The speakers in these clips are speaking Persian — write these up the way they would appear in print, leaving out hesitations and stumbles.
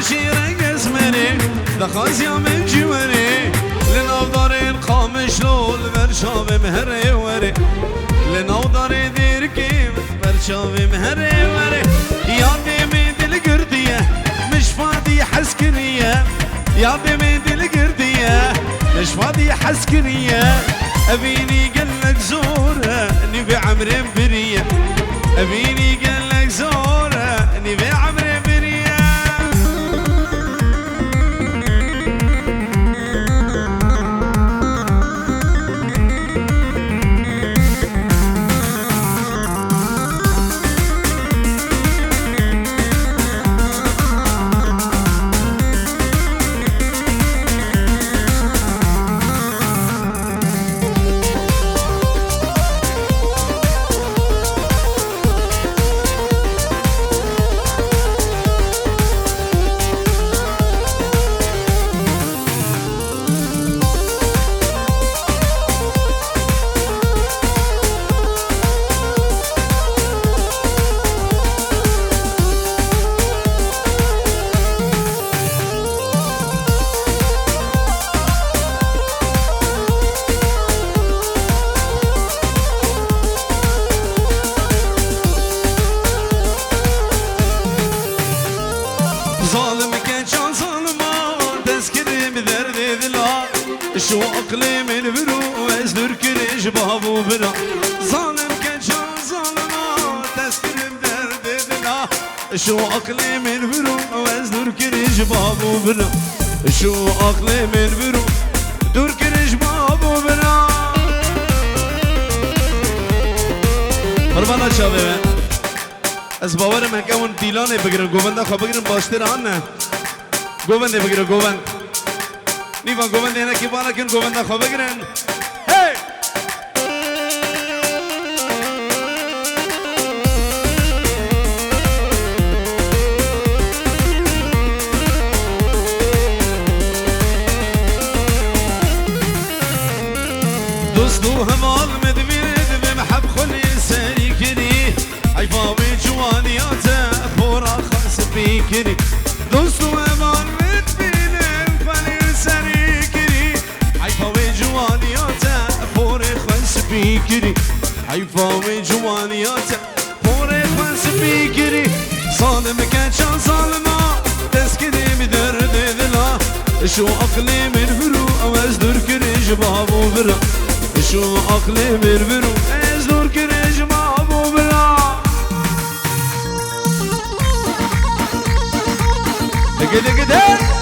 شيرك اسمري دخاز يا من جواري لنوضارين قامش لول برشاوي مهري وري لنوضاري دير كيف برشاوي مهري وري يا ديمي دل قردية مش فاضي حسكرية يا ديمي دل قردية مش فاضي حسكرية أبيني قلك زورة نبي عمري برية أبيني قلك زورة نبي عمري برية شو أقلي من برو وازدر كريج بابو بنا ظالم كجان ظالما تسكرم درد دلا شو أقلي من برو وازدر كريج بابو بنا شو أقلي من برو دور كريج بابو بنا قربانا شابه از باورم هکمون دیلانه بگیرن گوونده خواه بگیرن باشتر آنه گوونده بگیرن گووند نیوان گوونده اینه که بالا کن گوونده خواه بگیرن هی دوستو همال مدمید به محب خلی سری کنی عیفاوی جوانیات پورا خاص بیکنی دوستو همال مدمید فلی سری کنی عیفاوی جوانیات پورا خاص بیکنی عیفاوی جوانیات پورا خاص بیکنی ظالم کچان ظالما تسکنی بدرد دلا شو اقلی من برو او از دور کریج بابو برا شو اقلی من برو از دور کریج بابو برا دگه دگه ده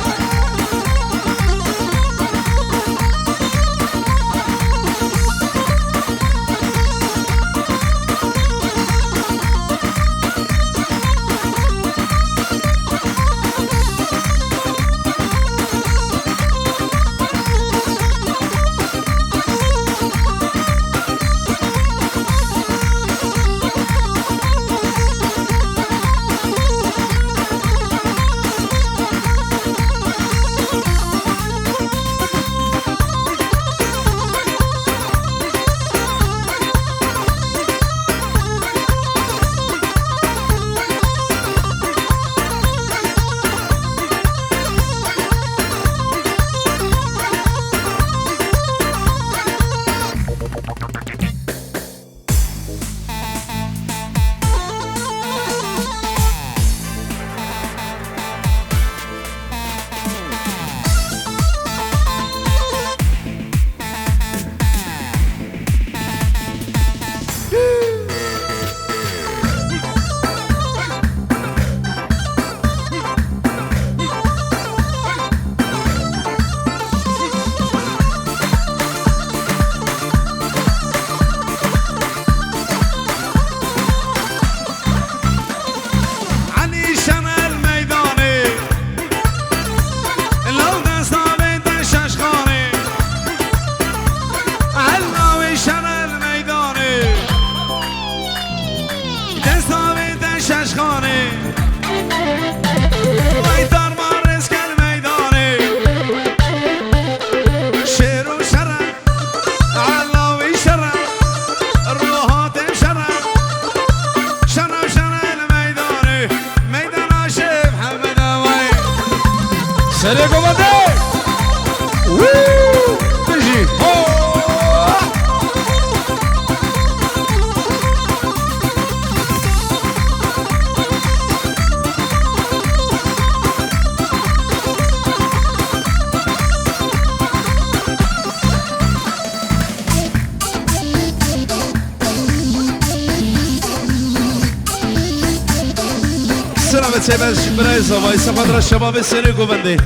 سيباش برايزة بايسا فدر الشباب السريق وبندي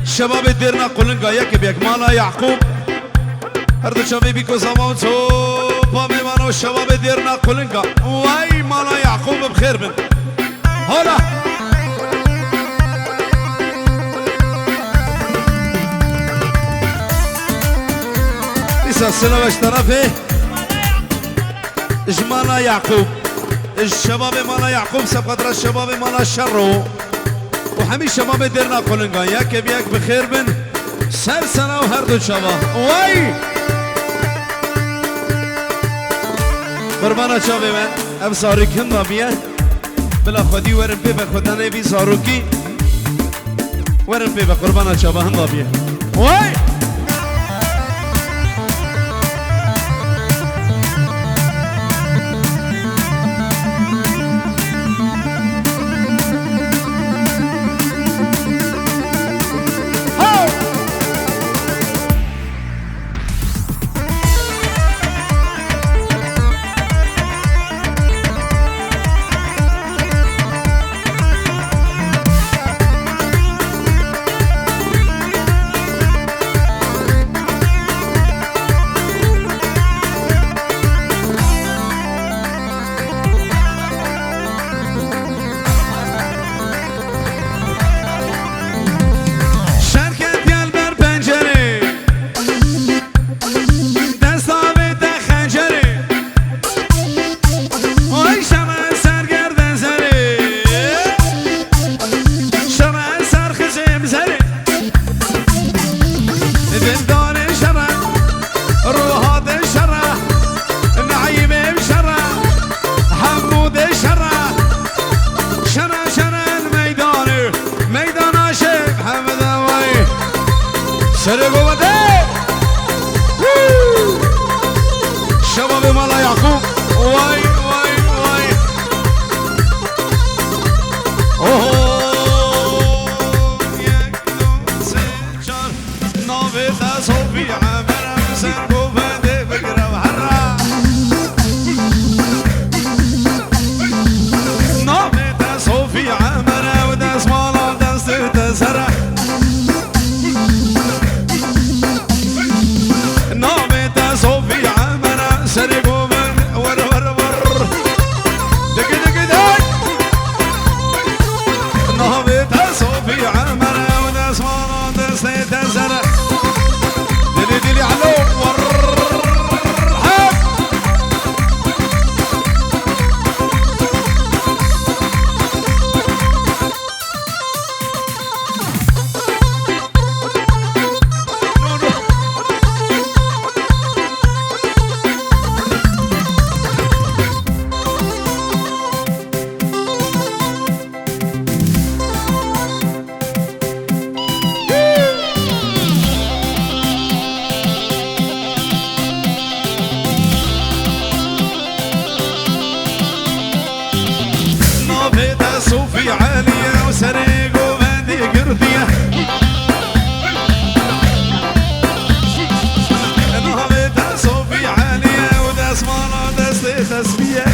الشباب الديرنا قلنقا يكب يك مالا يعقوب هردو شبابي بيكو زمانتو بامي مانو الشباب الديرنا قلنقا واي مالا يعقوب بخير من هلا لسا السنة باش طرفه اجمالا يعقوب الشباب مالا يعقوب سبقدر الشباب مالا الشرو وحمي الشباب ديرنا قلنقا ياك بياك بخير من سر سنة وهردو شباب واي قربانا شباب من اب زاروك هندا بيه بلا خودي ورن بي بخودانه بي زاروكي ورن بي بقربانا شباب هندا بيه واي شباب مالا يعقوب واي واي واي اوه يكلو سجار نوبتا صوفي عمرا سنكو فادي بقرا وحرا نوبتا صوفي عمرا وداس مالا داس تسرع نوبتا صوفي عمرا سرقوا من ور ور ور دق دق دق نوبتا صوفي عمرا وداس مالا داس تسرع دلي دلي علو ور حب صوفي عالية وسريق وبندي قرثية نهبتها صوفي عالية وداس مالا داستي تسبية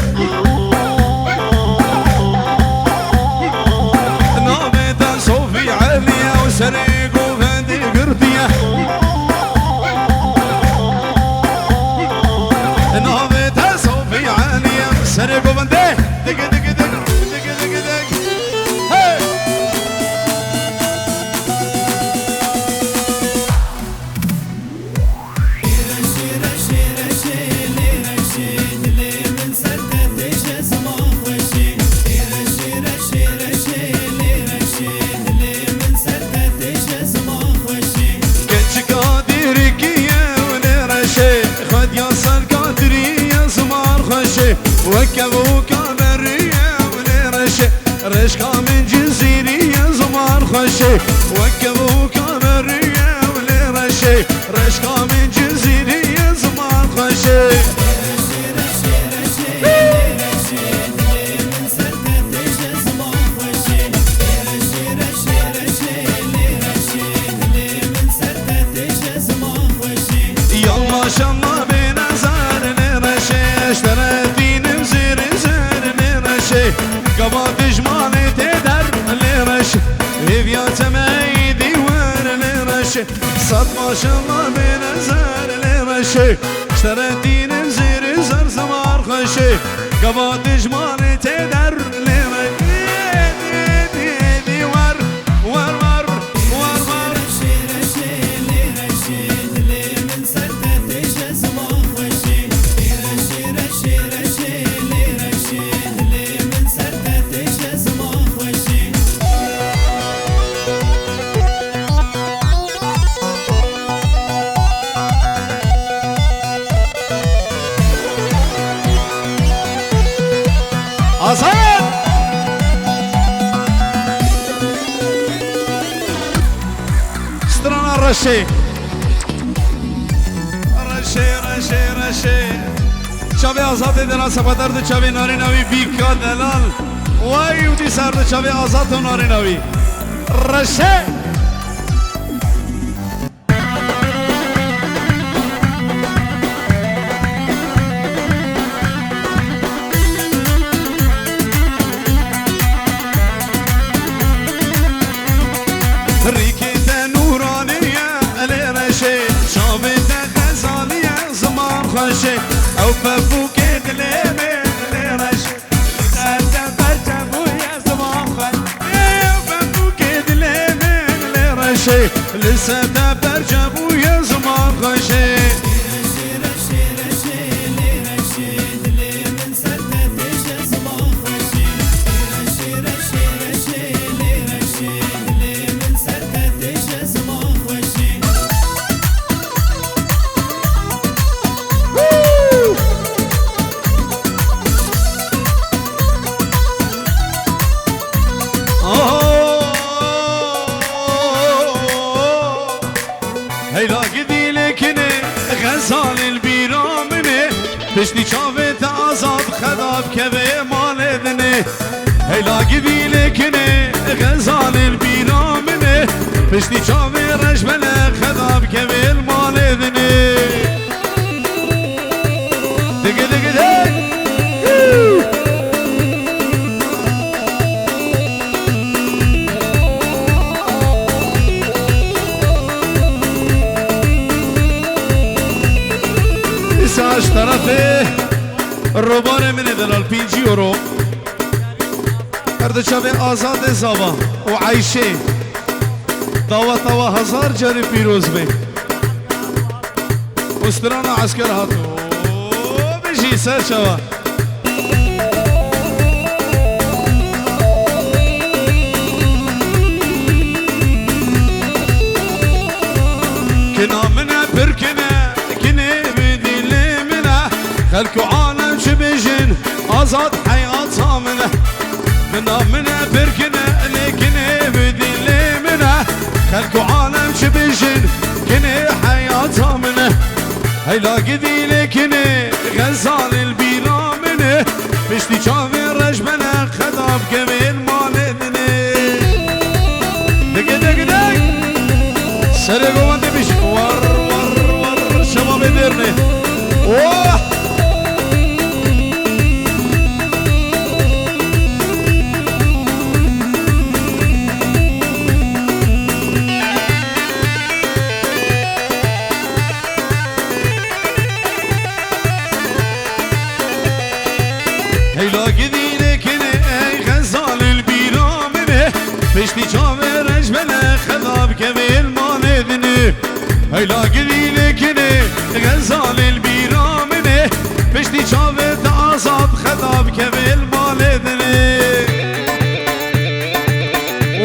نهبتها صوفي عالية وسريق وبندي قرثية نهبتها صوفي عالية وسريق وبندي دق دق دق وكبوا كبرية ونرشي رشقة من جزيرية زمان خشي وكبوا كبرية ونرشي رشقة من جزيرية زمان خشي يلا شاء الله بنزار نرشي اشتريت قبض جمالتي صد ما شاء الله بنزار لرشي اشتريتين بزير زر زمار خشي قبض جمال تدر لرشي دي ور ور ور ور ور رشي رشي لرشي دلي من سدت جزمة خشي رشي رشي رشي لرشي دلي من سدت جزمة خشي حسن اشترانا الرشي رشي رشي رشي چاوی آزاد دلال سپتر دو چاوی ناری نوی بیکا دلال وای او دی سر دو چاوی آزاد دو ناری نوی رشي ریکت نورانیه علی رشی شابت غزالیه زمان خوشی او بفوک دلیمه علی رشی لسه برجبویه زمان خوشی او بفوک دلیمه علی رشی لسه برجبویه زمان خوشی رشي رشي لرشي دلي من سدت جزمة خشي رشي رشي رشي لرشي دلي من سدت جزمة خشي هيلا قدي لكني غزال البيرامني بشتي شافت عذاب خذاب كذا مالدني هيلا قدي لكني غزال البيرامني بشتي شافت رجبله خذاب كذا مالدني دق دق دق ساش طرفه روبان من دلال 5 یورو کرده چاوی آزاد زابا و عیشه داوا 1000 جاری پیروز بی استران عسکر هاتو بشی سر چوا کنا منه برکنه کنه بدیل منه خلق عالم شبجن آزاد حیات منه منا منه برکنه لکنه بدیل منه خلق عالم شبجن کنه حیات منه هیلا قدی لکنه غزال البیرا منه بشتی چاوی رجبنه خداب کمین مالدنه دقی دقی دقی سره گوانده بیش ور ور ور شباب درنه اوه هیلا قدی لکنه ای غزال البیرا منه بشتی چاوی رجبنه خداب کمین مالدنه هیلا قدی لکنه غزال البیرا منه بشتی چاوی آزاد خداب کمین مالدنه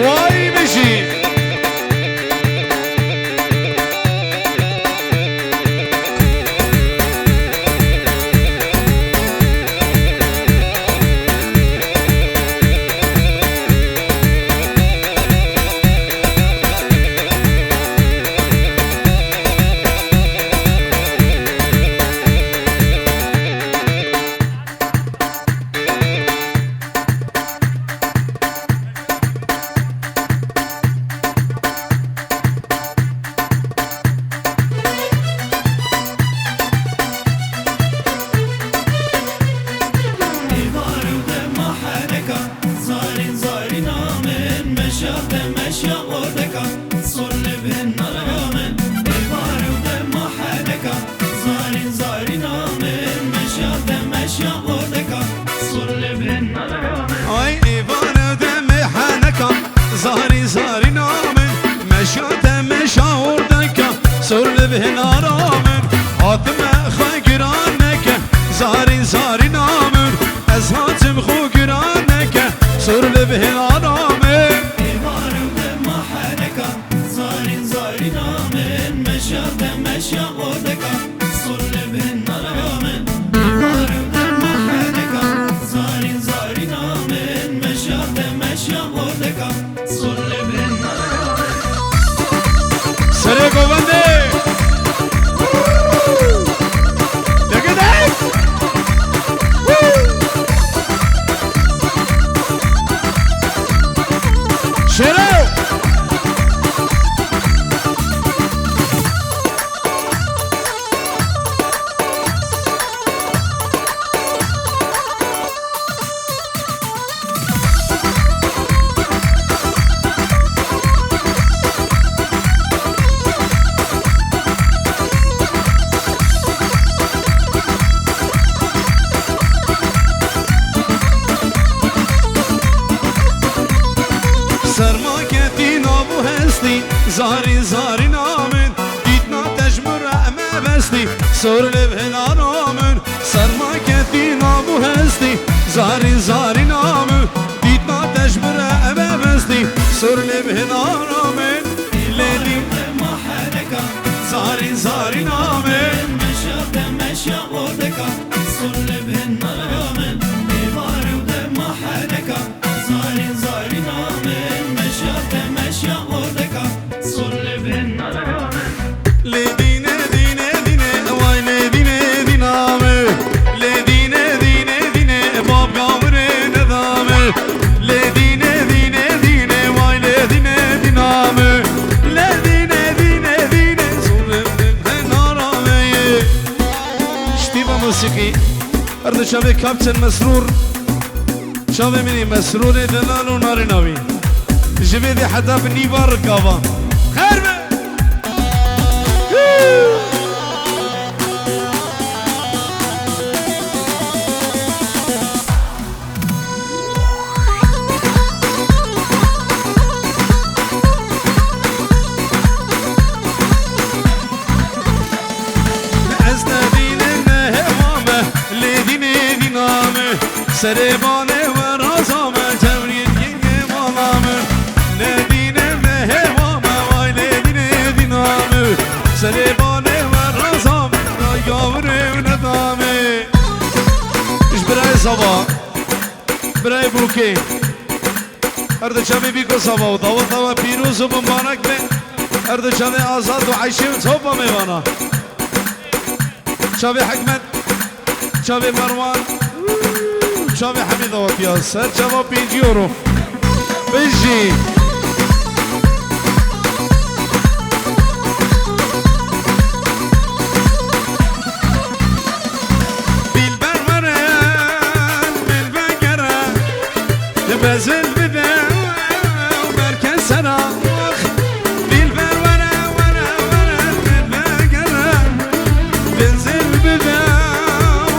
وای بشی مشى وردكا صور لبن رامن آی ایوان دم حنکا زاری زاری نامن مشات مشاوردکا سر لبه نارامن حاتم خواه گرانکا زاری زاری نامن از حاتم خواه گرانکا سر لبه نارامن ایوانم دم حنکا زارین زاری نامن مشى مشى وردكا صور لبن رامن ایوانم دم حنکا زارین زاری نامن مشى مشى وردكا صور لبن رامن سره گوونده دگه دگ شروع سرما کتی نابو هستی زاری زاری نامن دیتنا تجمر اعمه بستی سر لبه نارامن سرما کتی نابو هستی زاری زاری نامن دیتنا تجمر اعمه بستی سر لبه نارامن لیلی محركة زاری زاری نامن مشى مشى وردكا صور لبن رامن ديوار ودم محركة زارين زارين نامن مشى وردكا صور لبن رامن لدينه دينه دينه وای لدينه دينامه لدينه دينه دينه باب قامره ندامه لدينه دينه دينه وای لدينه دينامه لدينه دينه دينه زور نارامه شتيبه موسيقي ارد شبه كابتن مسرور شبه مني مسرور دلال و ناري ناوي جبه دي حدا بنيبا رقابا خير بي سربانه و رازامه تبرید گنگ مالامه ندینه مهوامه وای ندینه دینامه سربانه و رازامه نایاوره و ندامه اش برای صبا برای بروکی ارده چمه بیکو صبا و داوت و پیروز و مبارک به ارده چمه آزاد و عیشی و توبا میوانا چمه حکمت چمه مروان شامي حميد وطياس سر جواب 5 يورو بيجي بالبرمران بالبقرة بزل بدا وبركز سنة بالبرمرة ورا ورا بالبقرة بنزل بدا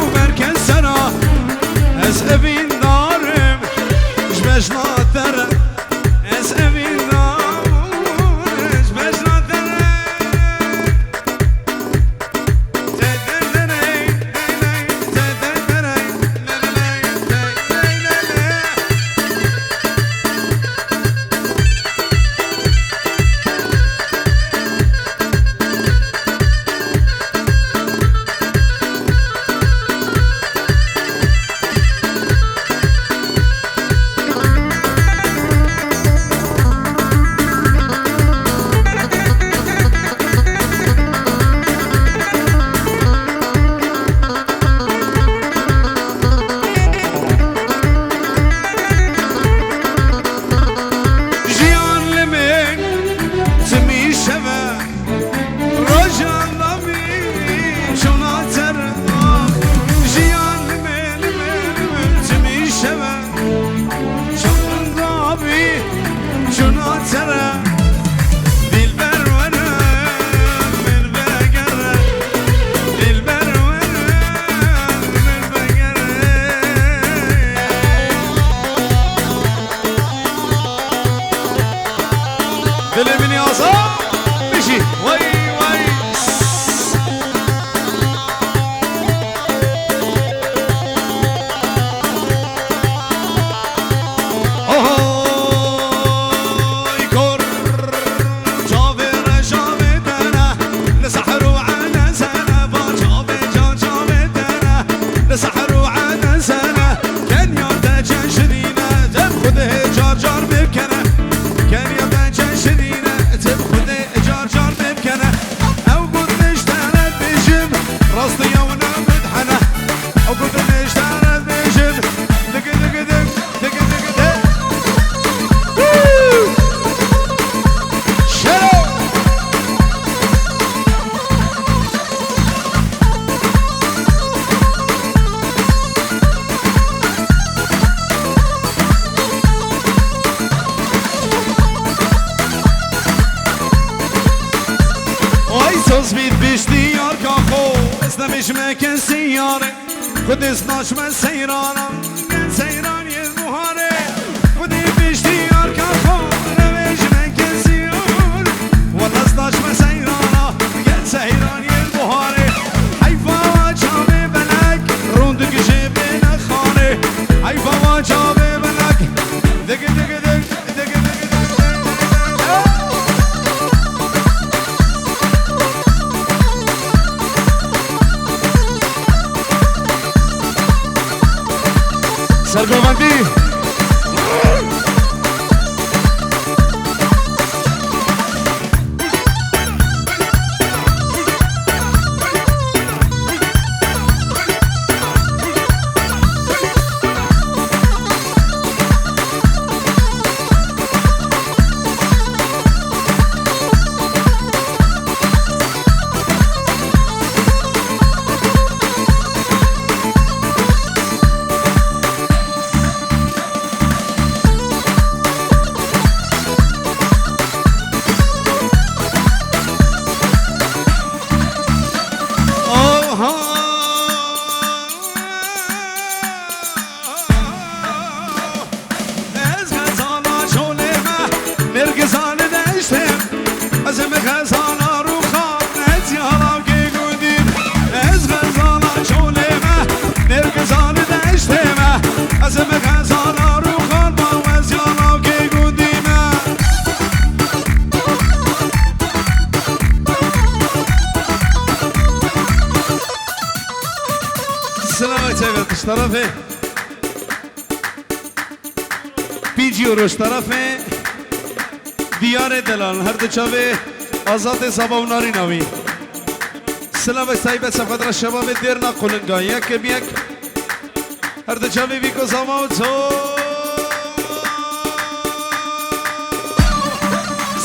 وبركز سنة اسأبين دارم جبش ناطر اسأبين دارم جبش ناطر والله مش مكان سيارة خد 12 من سيرانة من سيران المهارة خدي باشتيار كخور مش مكان سيارة والله 12 من سيرانة من سيران المهارة حيفا وجابي بلك روندك جيبين خانة حيفا وجابي بلك دق دق دق دق دق سرگوبندی طرفه €5 طرفه دیار دلال هر دو چاوه آزاد سبا و ناری ناوی سلام استایبت سفدر شباب دیر نقلنگا یک بیک هر دو چاوه بیکو زما و تو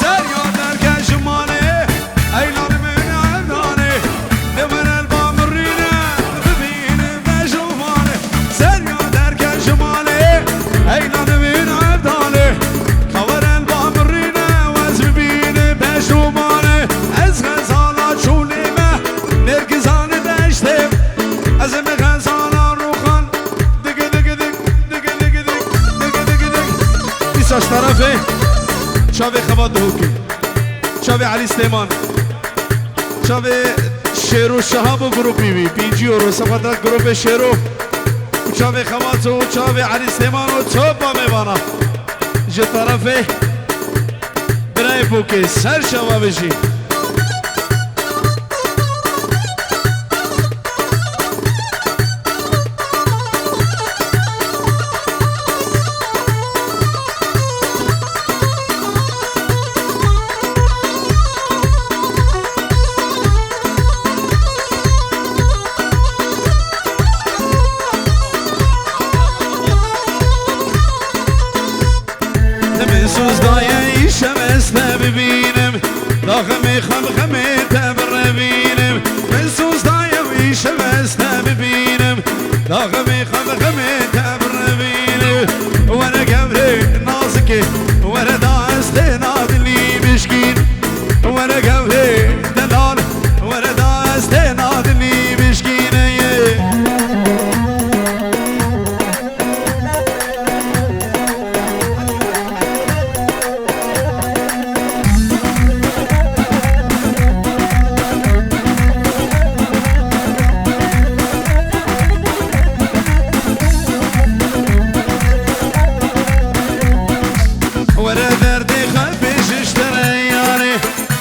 سریا در کشمانه ایلان من عمدانه دمن البام رینه ببینه بشوفانه سریا در کشمانه ایلان من عمدانه کور البام رینه وز ببینه بشوفانه از غزالا چونیمه نرگزانه دشتیم از مغزالا روخان دگه دگه دگ دگه دگه دگ دگه دگه دگ بیساش طرفه شاوه خواد هوکی شاوه علی سلیمان شاوه شیرو شهاب و گروپی بی €5 سفدر گروپ شیرو شاوه خواد و شاوه علی سلیمان و چوبا میبانا جه طرفه برای بوکی سر شوا بشی ببینم داخمی خمخمی تبر بینم من سوز دایوی شمسته ببینم داخمی خمخمی تبر بینم وانا قبری نازکی وانا داست نادلی مشکین وانا قبری دلال وانا داست نادلی مشکین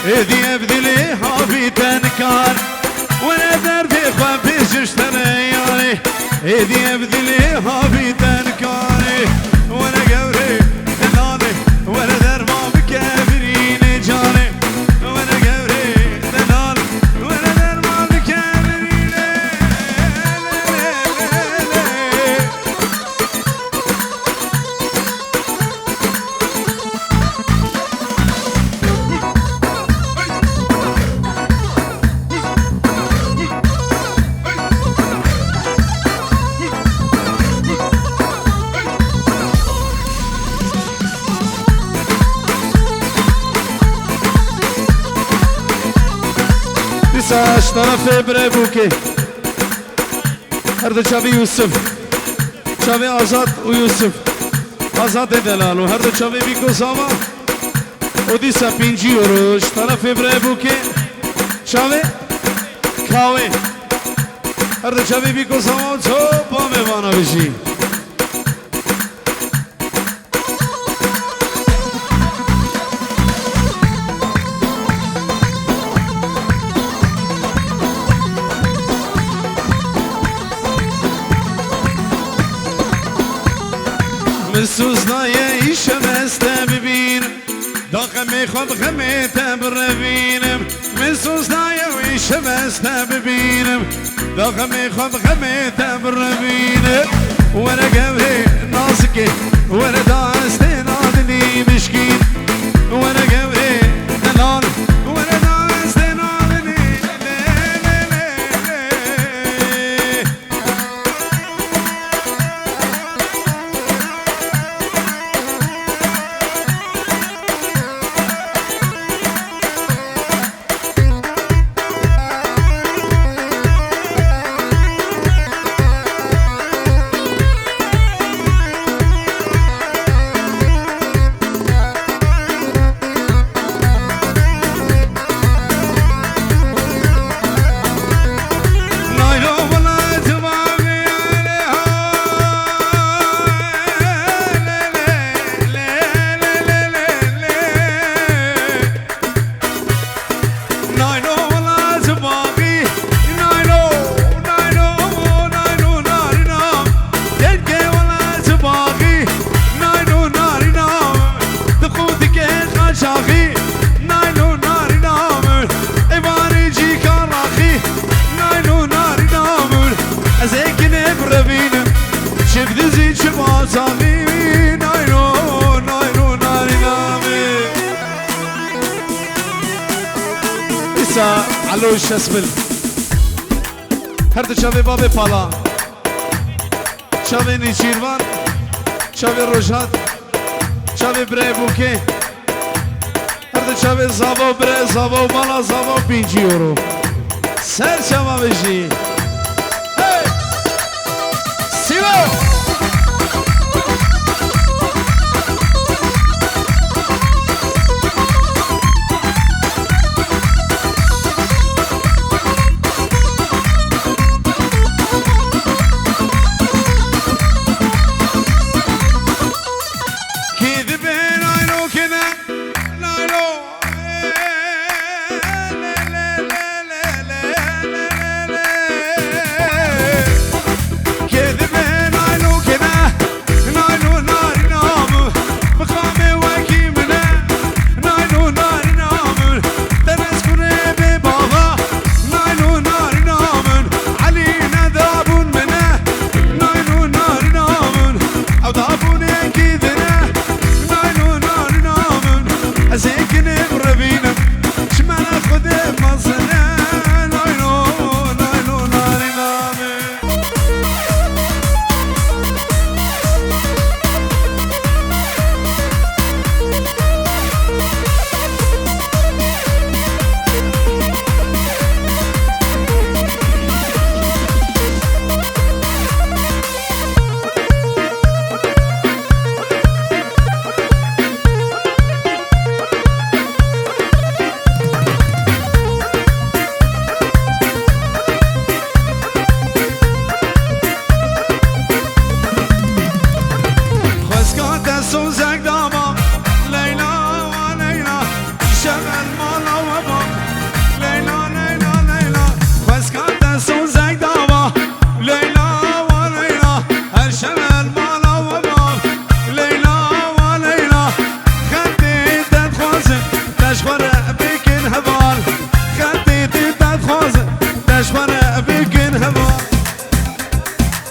هدي ابذلي هابي تنكار وانا دربي خبي جشترياني هدي ابذلي هابي تنكاري وانا قبري دلالي وانا درما بكابريني جاني وانا قبري دلالي وانا درما بكابريني ساش طرف بربوكي هر دو چاوی یوسف چاوی آزاد و یوسف آزاد دلال و هر دو چاوی بیکو ساما و دیسا 5 یوروش طرف برای بوکه چاوی کاوی هر دو چاوی بیکو ساما تو با میوانا بشی مسوز نایه ایشم استه ببینم داخل میخواد غمیت بروینم مسوز نایه ایشم استه ببینم داخل میخواد غمیت بروینم وانا قوي نازكي وانا داست نادني مشكين وانا قوي دلال وانا داست نادني علوش اسبل هر دو چاوی باب پالا چاوی نیچیروان چاوی روشاد چاوی بره بوکه هر دو چاوی زاوا بره زاوا بالا زاوا 5 یورو سر چاوا بشی سیو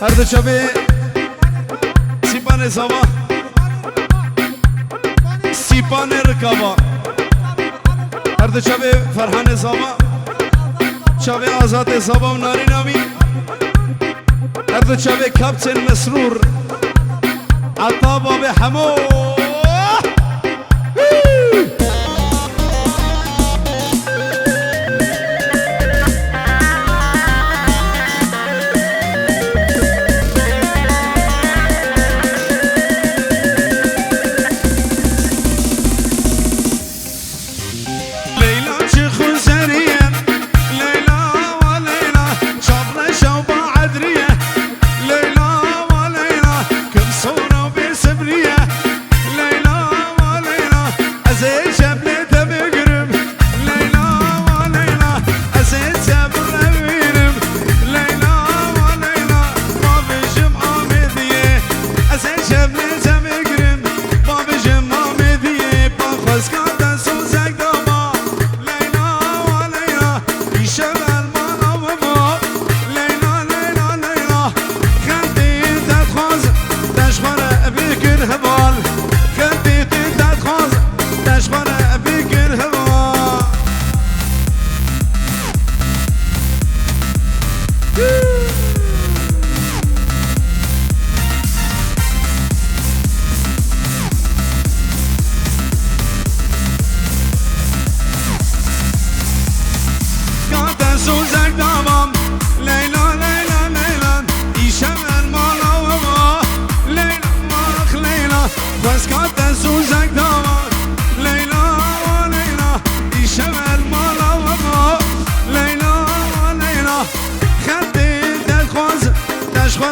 هر دو چاوی سیپان زاوا سیپان رکابا هر دو چاوی فرحان زاوا چاوی آزاد زاوا و ناری نامی هر دو چاوی کپتن مسرور عطا باب حمو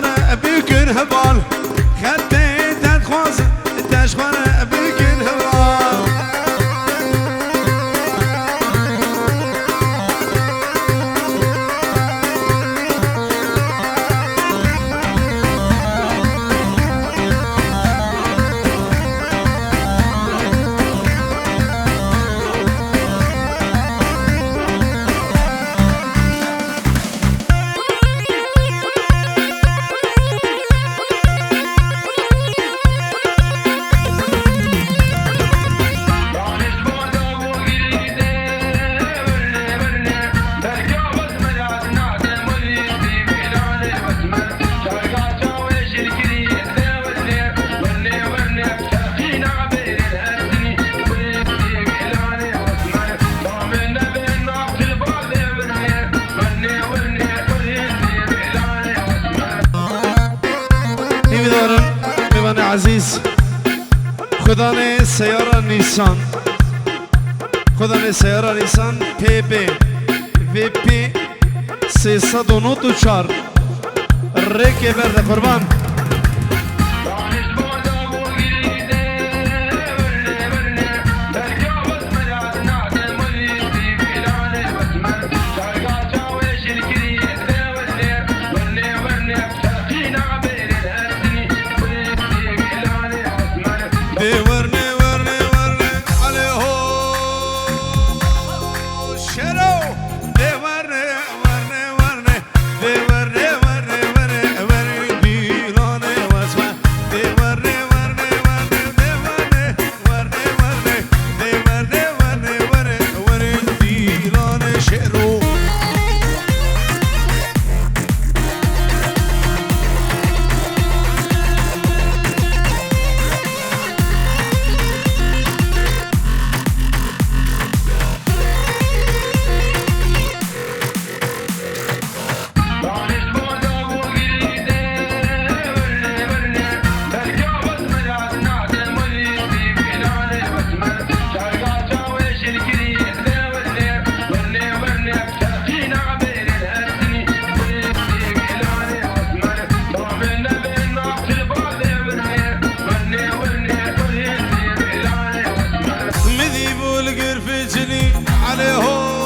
تشخوانه بيكن هبال خدي تتخوز تشخوانه بيكن هبال عزیز خدا نے سیارہ نیسان خدا نے سیارہ نیسان پی بی وی پی 394 ریکے برده قربان عليه